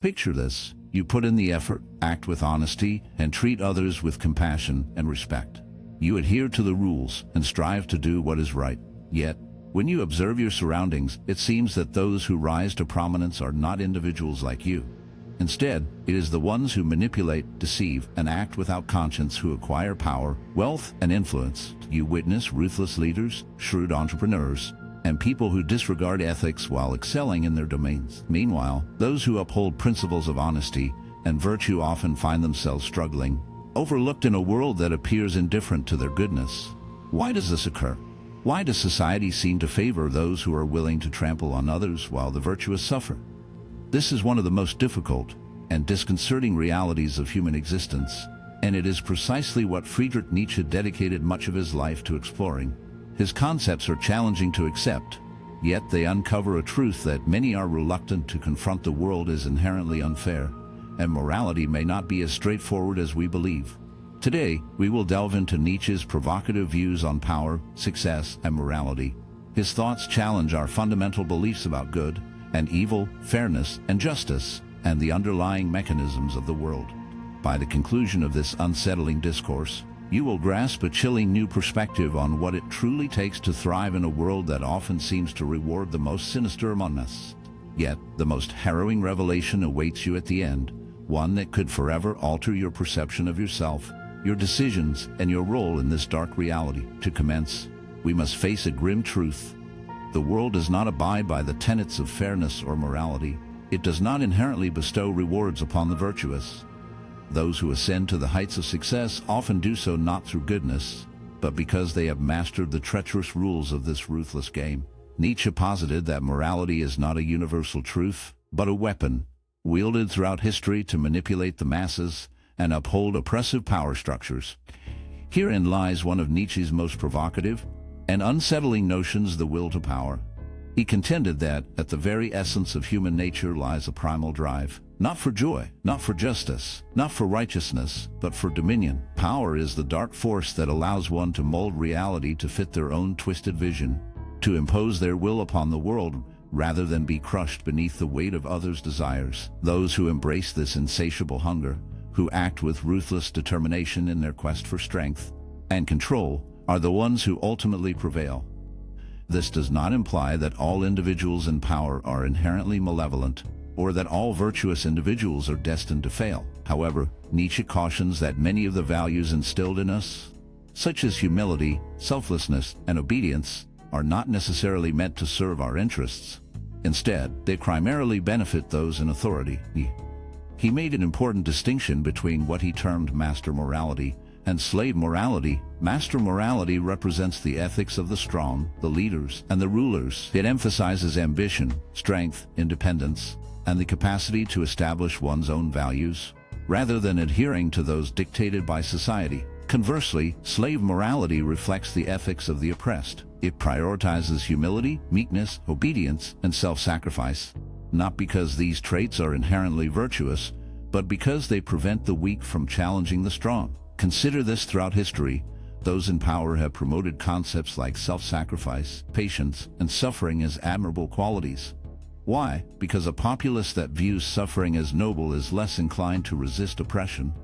Picture this. You put in the effort, act with honesty, and treat others with compassion and respect. You adhere to the rules and strive to do what is right. Yet, when you observe your surroundings, it seems that those who rise to prominence are not individuals like you. Instead, it is the ones who manipulate, deceive, and act without conscience who acquire power, wealth, and influence. You witness ruthless leaders, shrewd entrepreneurs, and people who disregard ethics while excelling in their domains. Meanwhile, those who uphold principles of honesty and virtue often find themselves struggling, overlooked in a world that appears indifferent to their goodness. Why does this occur? Why does society seem to favor those who are willing to trample on others while the virtuous suffer? This is one of the most difficult and disconcerting realities of human existence, and it is precisely what Friedrich Nietzsche dedicated much of his life to exploring. His concepts are challenging to accept, yet they uncover a truth that many are reluctant to confront. The world is inherently unfair, and morality may not be as straightforward as we believe. Today, we will delve into Nietzsche's provocative views on power, success, and morality. His thoughts challenge our fundamental beliefs about good and evil, fairness and justice, and the underlying mechanisms of the world. By the conclusion of this unsettling discourse, you will grasp a chilling new perspective on what it truly takes to thrive in a world that often seems to reward the most sinister among us. Yet, the most harrowing revelation awaits you at the end, one that could forever alter your perception of yourself, your decisions, and your role in this dark reality. To commence, we must face a grim truth. The world does not abide by the tenets of fairness or morality. It does not inherently bestow rewards upon the virtuous. Those who ascend to the heights of success often do so not through goodness, but because they have mastered the treacherous rules of this ruthless game. Nietzsche posited that morality is not a universal truth, but a weapon, wielded throughout history to manipulate the masses and uphold oppressive power structures. Herein lies one of Nietzsche's most provocative and unsettling notions: the will to power. He contended that, at the very essence of human nature lies a primal drive, not for joy, not for justice, not for righteousness, but for dominion. Power is the dark force that allows one to mold reality to fit their own twisted vision, to impose their will upon the world rather than be crushed beneath the weight of others' desires. Those who embrace this insatiable hunger, who act with ruthless determination in their quest for strength and control, are the ones who ultimately prevail. This does not imply that all individuals in power are inherently malevolent, or that all virtuous individuals are destined to fail. However, Nietzsche cautions that many of the values instilled in us, such as humility, selflessness, and obedience, are not necessarily meant to serve our interests. Instead, they primarily benefit those in authority. He made an important distinction between what he termed master morality and slave morality. Master morality represents the ethics of the strong, the leaders, and the rulers. It emphasizes ambition, strength, independence, and the capacity to establish one's own values, rather than adhering to those dictated by society. Conversely, slave morality reflects the ethics of the oppressed. It prioritizes humility, meekness, obedience, and self-sacrifice, not because these traits are inherently virtuous, but because they prevent the weak from challenging the strong. Consider this: throughout history, those in power have promoted concepts like self-sacrifice, patience, and suffering as admirable qualities. Why? Because a populace that views suffering as noble is less inclined to resist oppression.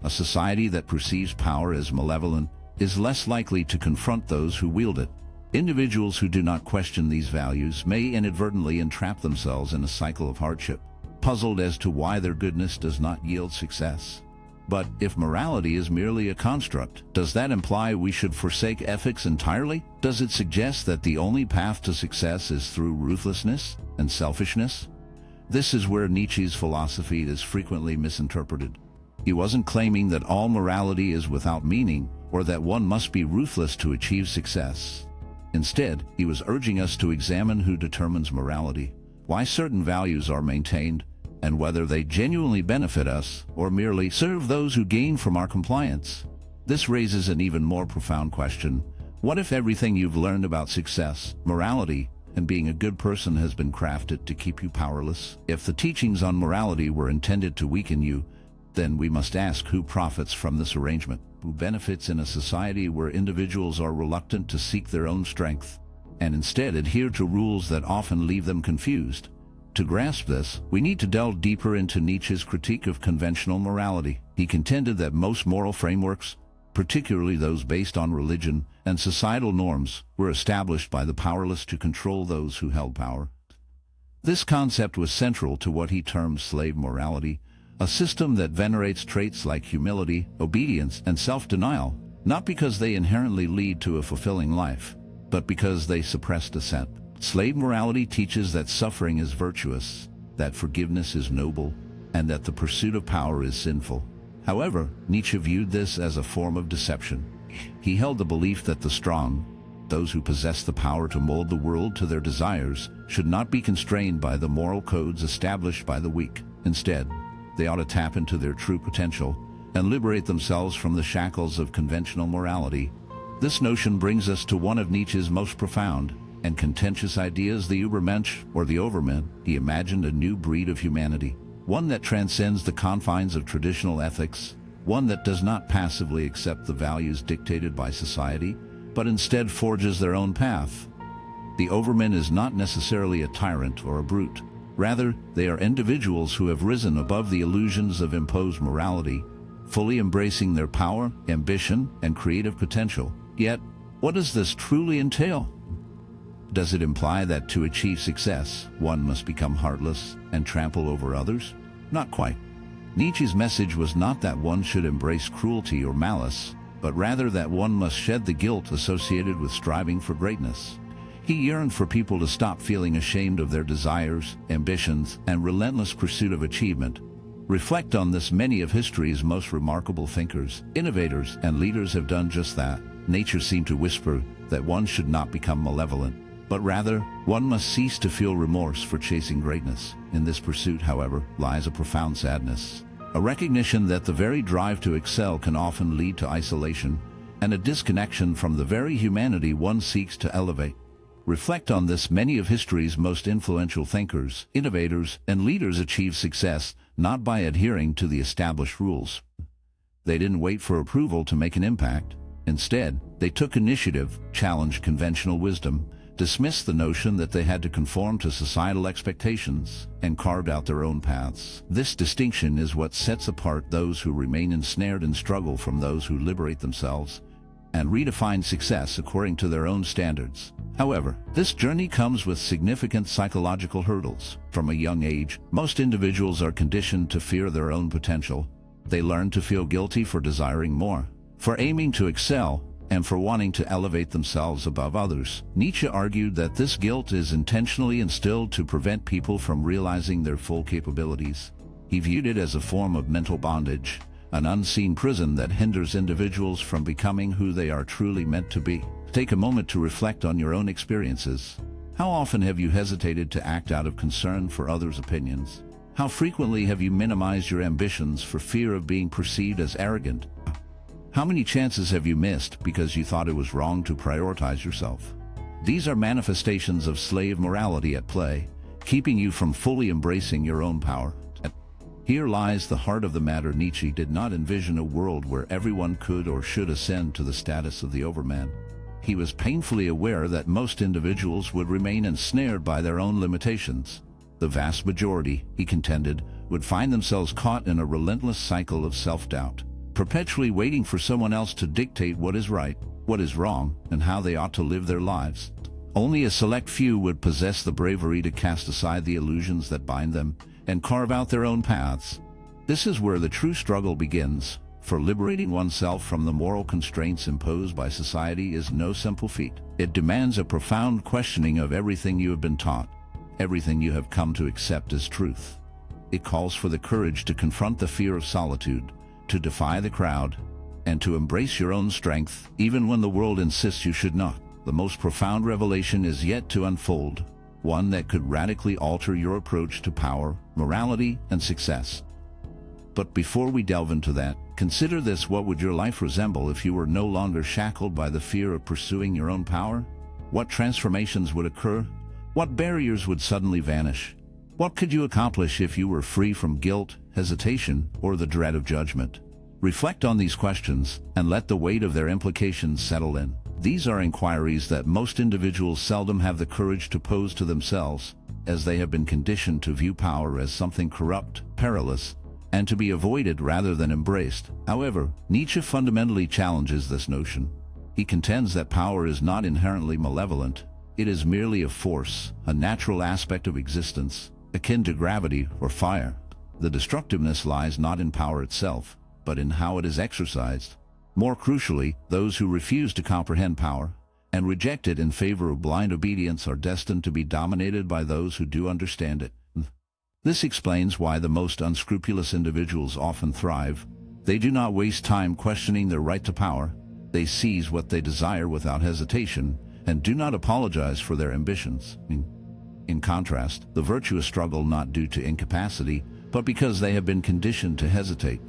A society that perceives power as malevolent is less likely to confront those who wield it. Individuals who do not question these values may inadvertently entrap themselves in a cycle of hardship, puzzled as to why their goodness does not yield success. But if morality is merely a construct, does that imply we should forsake ethics entirely? Does it suggest that the only path to success is through ruthlessness and selfishness? This is where Nietzsche's philosophy is frequently misinterpreted. He wasn't claiming that all morality is without meaning, or that one must be ruthless to achieve success. Instead, he was urging us to examine who determines morality, why certain values are maintained, and whether they genuinely benefit us or merely serve those who gain from our compliance. This raises an even more profound question. What if everything you've learned about success, morality, and being a good person has been crafted to keep you powerless? If the teachings on morality were intended to weaken you, then we must ask who profits from this arrangement, who benefits in a society where individuals are reluctant to seek their own strength and instead adhere to rules that often leave them confused. To grasp this, we need to delve deeper into Nietzsche's critique of conventional morality. He contended that most moral frameworks, particularly those based on religion and societal norms, were established by the powerless to control those who held power. This concept was central to what he termed slave morality, a system that venerates traits like humility, obedience, and self-denial, not because they inherently lead to a fulfilling life, but because they suppress dissent. Slave morality teaches that suffering is virtuous, that forgiveness is noble, and that the pursuit of power is sinful. However, Nietzsche viewed this as a form of deception. He held the belief that the strong, those who possess the power to mold the world to their desires, should not be constrained by the moral codes established by the weak. Instead, they ought to tap into their true potential and liberate themselves from the shackles of conventional morality. This notion brings us to one of Nietzsche's most profound and contentious ideas, the Übermensch, or the Overman. He imagined a new breed of humanity, one that transcends the confines of traditional ethics, one that does not passively accept the values dictated by society, but instead forges their own path. The Overman is not necessarily a tyrant or a brute. Rather, they are individuals who have risen above the illusions of imposed morality, fully embracing their power, ambition, and creative potential. Yet, what does this truly entail? Does it imply that to achieve success, one must become heartless and trample over others? Not quite. Nietzsche's message was not that one should embrace cruelty or malice, but rather that one must shed the guilt associated with striving for greatness. He yearned for people to stop feeling ashamed of their desires, ambitions, and relentless pursuit of achievement. Reflect on this. Many of history's most remarkable thinkers, innovators, and leaders have done just that. Nature seemed to whisper that one should not become malevolent, but rather, one must cease to feel remorse for chasing greatness. In this pursuit, however, lies a profound sadness, a recognition that the very drive to excel can often lead to isolation and a disconnection from the very humanity one seeks to elevate. Reflect on this. Many of history's most influential thinkers, innovators, and leaders achieved success not by adhering to the established rules. They didn't wait for approval to make an impact. Instead, they took initiative, challenged conventional wisdom, dismissed the notion that they had to conform to societal expectations, and carved out their own paths. This distinction is what sets apart those who remain ensnared in struggle from those who liberate themselves and redefine success according to their own standards. However, this journey comes with significant psychological hurdles. From a young age, most individuals are conditioned to fear their own potential. They learn to feel guilty for desiring more, for aiming to excel, and for wanting to elevate themselves above others. Nietzsche argued that this guilt is intentionally instilled to prevent people from realizing their full capabilities. He viewed it as a form of mental bondage, an unseen prison that hinders individuals from becoming who they are truly meant to be. Take a moment to reflect on your own experiences. How often have you hesitated to act out of concern for others' opinions? How frequently have you minimized your ambitions for fear of being perceived as arrogant? How many chances have you missed because you thought it was wrong to prioritize yourself? These are manifestations of slave morality at play, keeping you from fully embracing your own power. Here lies the heart of the matter. Nietzsche did not envision a world where everyone could or should ascend to the status of the Overman. He was painfully aware that most individuals would remain ensnared by their own limitations. The vast majority, he contended, would find themselves caught in a relentless cycle of self-doubt, perpetually waiting for someone else to dictate what is right, what is wrong, and how they ought to live their lives. Only a select few would possess the bravery to cast aside the illusions that bind them and carve out their own paths. This is where the true struggle begins, for liberating oneself from the moral constraints imposed by society is no simple feat. It demands a profound questioning of everything you have been taught, everything you have come to accept as truth. It calls for the courage to confront the fear of solitude, to defy the crowd, and to embrace your own strength, even when the world insists you should not. The most profound revelation is yet to unfold, one that could radically alter your approach to power, morality, and success. But before we delve into that, consider this: what would your life resemble if you were no longer shackled by the fear of pursuing your own power? What transformations would occur? What barriers would suddenly vanish? What could you accomplish if you were free from guilt, hesitation, or the dread of judgment? Reflect on these questions and let the weight of their implications settle in. These are inquiries that most individuals seldom have the courage to pose to themselves, as they have been conditioned to view power as something corrupt, perilous, and to be avoided rather than embraced. However, Nietzsche fundamentally challenges this notion. He contends that power is not inherently malevolent. It is merely a force, a natural aspect of existence, akin to gravity or fire. The destructiveness lies not in power itself, but in how it is exercised. More crucially, those who refuse to comprehend power and reject it in favor of blind obedience are destined to be dominated by those who do understand it. This explains why the most unscrupulous individuals often thrive. They do not waste time questioning their right to power. They seize what they desire without hesitation and do not apologize for their ambitions. In contrast, the virtuous struggle not due to incapacity, but because they have been conditioned to hesitate.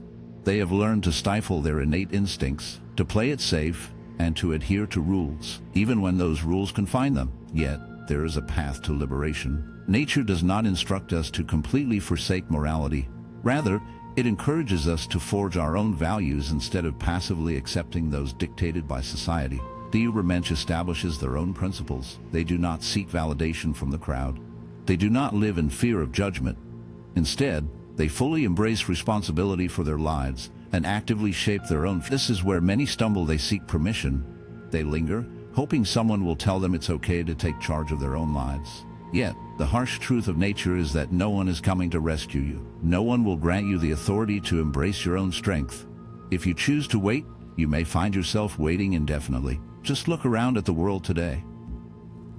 They have learned to stifle their innate instincts, to play it safe, and to adhere to rules, even when those rules confine them. Yet, there is a path to liberation. Nature does not instruct us to completely forsake morality. Rather, it encourages us to forge our own values instead of passively accepting those dictated by society. The Übermensch establishes their own principles. They do not seek validation from the crowd. They do not live in fear of judgment. Instead, they fully embrace responsibility for their lives and actively shape their own. This is where many stumble. They seek permission. They linger, hoping someone will tell them it's okay to take charge of their own lives. Yet, the harsh truth of nature is that no one is coming to rescue you. No one will grant you the authority to embrace your own strength. If you choose to wait, you may find yourself waiting indefinitely. Just look around at the world today.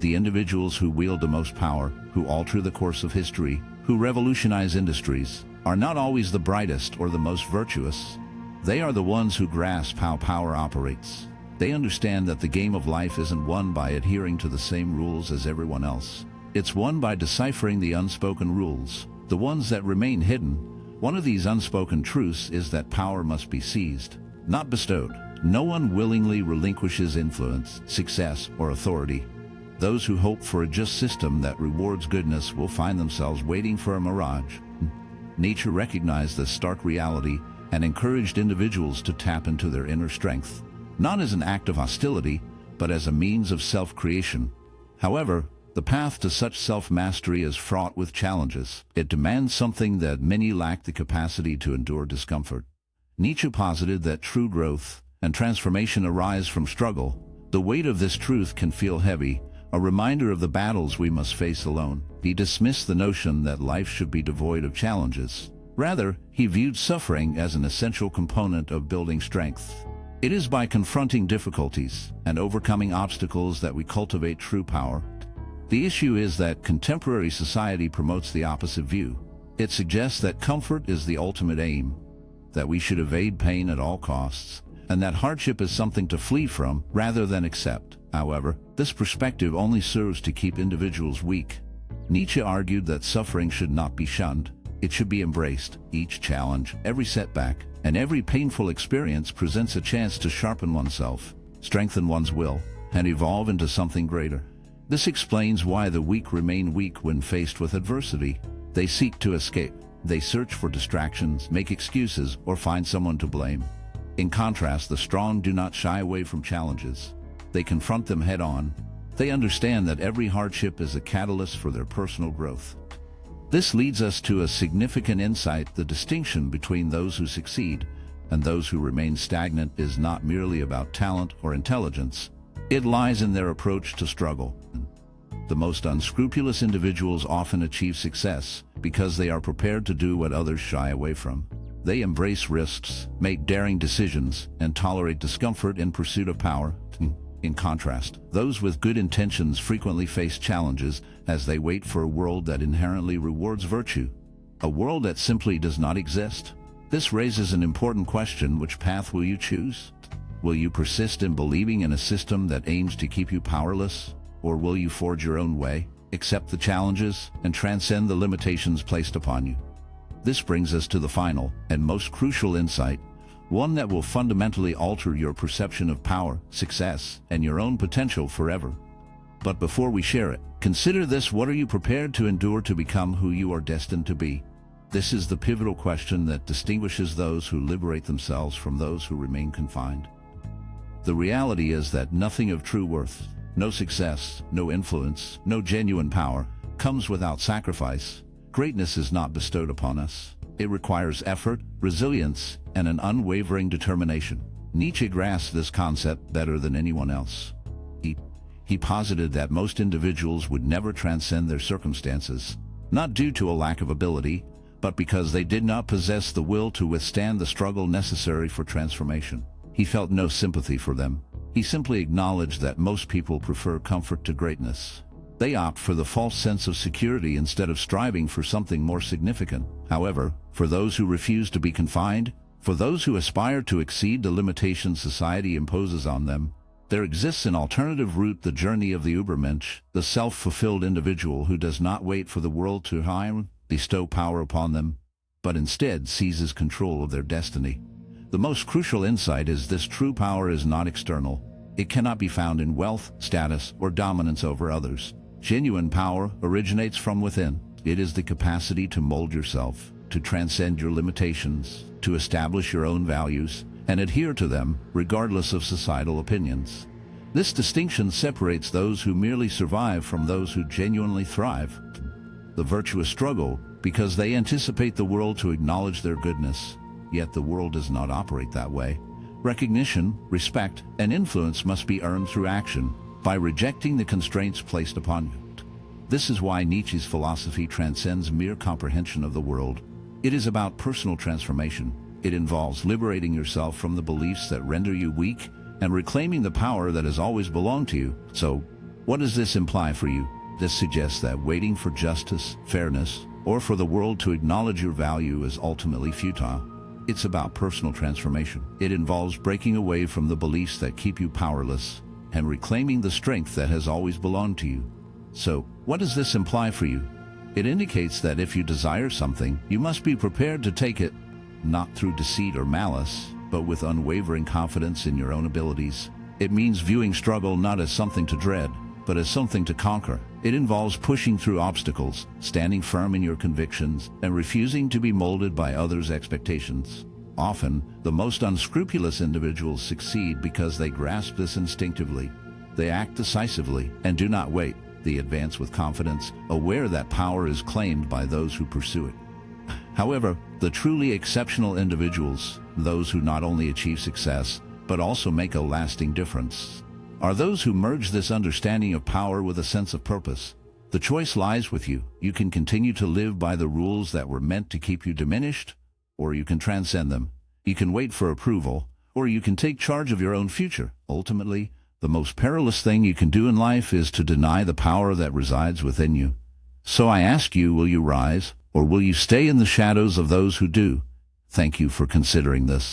The individuals who wield the most power, who alter the course of history, who revolutionize industries, are not always the brightest or the most virtuous. They are the ones who grasp how power operates. They understand that the game of life isn't won by adhering to the same rules as everyone else. It's won by deciphering the unspoken rules, the ones that remain hidden. One of these unspoken truths is that power must be seized, not bestowed. No one willingly relinquishes influence, success, or authority. Those who hope for a just system that rewards goodness will find themselves waiting for a mirage. Nature recognized this stark reality and encouraged individuals to tap into their inner strength, not as an act of hostility, but as a means of self-creation. However, the path to such self-mastery is fraught with challenges. It demands something that many lack the capacity to endure: discomfort. Nietzsche posited that true growth and transformation arise from struggle. The weight of this truth can feel heavy, a reminder of the battles we must face alone. He dismissed the notion that life should be devoid of challenges. Rather, he viewed suffering as an essential component of building strength. It is by confronting difficulties and overcoming obstacles that we cultivate true power. The issue is that contemporary society promotes the opposite view. It suggests that comfort is the ultimate aim, that we should evade pain at all costs, and that hardship is something to flee from rather than accept. However, this perspective only serves to keep individuals weak. Nietzsche argued that suffering should not be shunned. It should be embraced. Each challenge, every setback, and every painful experience presents a chance to sharpen oneself, strengthen one's will, and evolve into something greater. This explains why the weak remain weak when faced with adversity. They seek to escape. They search for distractions, make excuses, or find someone to blame. In contrast, the strong do not shy away from challenges. They confront them head-on. They understand that every hardship is a catalyst for their personal growth. This leads us to a significant insight: the distinction between those who succeed and those who remain stagnant is not merely about talent or intelligence. It lies in their approach to struggle. The most unscrupulous individuals often achieve success because they are prepared to do what others shy away from. They embrace risks, make daring decisions, and tolerate discomfort in pursuit of power. In contrast, those with good intentions frequently face challenges as they wait for a world that inherently rewards virtue, a world that simply does not exist. This raises an important question: which path will you choose? Will you persist in believing in a system that aims to keep you powerless? Or will you forge your own way, accept the challenges, and transcend the limitations placed upon you? This brings us to the final and most crucial insight, one that will fundamentally alter your perception of power, success, and your own potential forever. But before we share it, consider this: what are you prepared to endure to become who you are destined to be? This is the pivotal question that distinguishes those who liberate themselves from those who remain confined. The reality is that nothing of true worth, no success, no influence, no genuine power, comes without sacrifice. Greatness is not bestowed upon us. It requires effort, resilience, and an unwavering determination. Nietzsche grasped this concept better than anyone else. He posited that most individuals would never transcend their circumstances, not due to a lack of ability, but because they did not possess the will to withstand the struggle necessary for transformation. He felt no sympathy for them. He simply acknowledged that most people prefer comfort to greatness. They opt for the false sense of security instead of striving for something more significant. However, for those who refuse to be confined, for those who aspire to exceed the limitations society imposes on them, there exists an alternative route: the journey of the Übermensch, the self-fulfilled individual who does not wait for the world to bestow power upon them, but instead seizes control of their destiny. The most crucial insight is this: true power is not external. It cannot be found in wealth, status, or dominance over others. Genuine power originates from within. It is the capacity to mold yourself, to transcend your limitations, to establish your own values, and adhere to them, regardless of societal opinions. This distinction separates those who merely survive from those who genuinely thrive. The virtuous struggle because they anticipate the world to acknowledge their goodness, yet the world does not operate that way. Recognition, respect, and influence must be earned through action, by rejecting the constraints placed upon you. This is why Nietzsche's philosophy transcends mere comprehension of the world. It is about personal transformation. It involves liberating yourself from the beliefs that render you weak and reclaiming the power that has always belonged to you. So, what does this imply for you? This suggests that waiting for justice, fairness, or for the world to acknowledge your value is ultimately futile. It's about personal transformation. It involves breaking away from the beliefs that keep you powerless and reclaiming the strength that has always belonged to you. So, what does this imply for you? It indicates that if you desire something, you must be prepared to take it, not through deceit or malice, but with unwavering confidence in your own abilities. It means viewing struggle not as something to dread, but as something to conquer. It involves pushing through obstacles, standing firm in your convictions, and refusing to be molded by others' expectations. Often, the most unscrupulous individuals succeed because they grasp this instinctively. They act decisively and do not wait. They advance with confidence, aware that power is claimed by those who pursue it. However, the truly exceptional individuals, those who not only achieve success, but also make a lasting difference, are those who merge this understanding of power with a sense of purpose. The choice lies with you. You can continue to live by the rules that were meant to keep you diminished, or you can transcend them. You can wait for approval, or you can take charge of your own future. Ultimately, the most perilous thing you can do in life is to deny the power that resides within you. So I ask you, will you rise, or will you stay in the shadows of those who do? Thank you for considering this.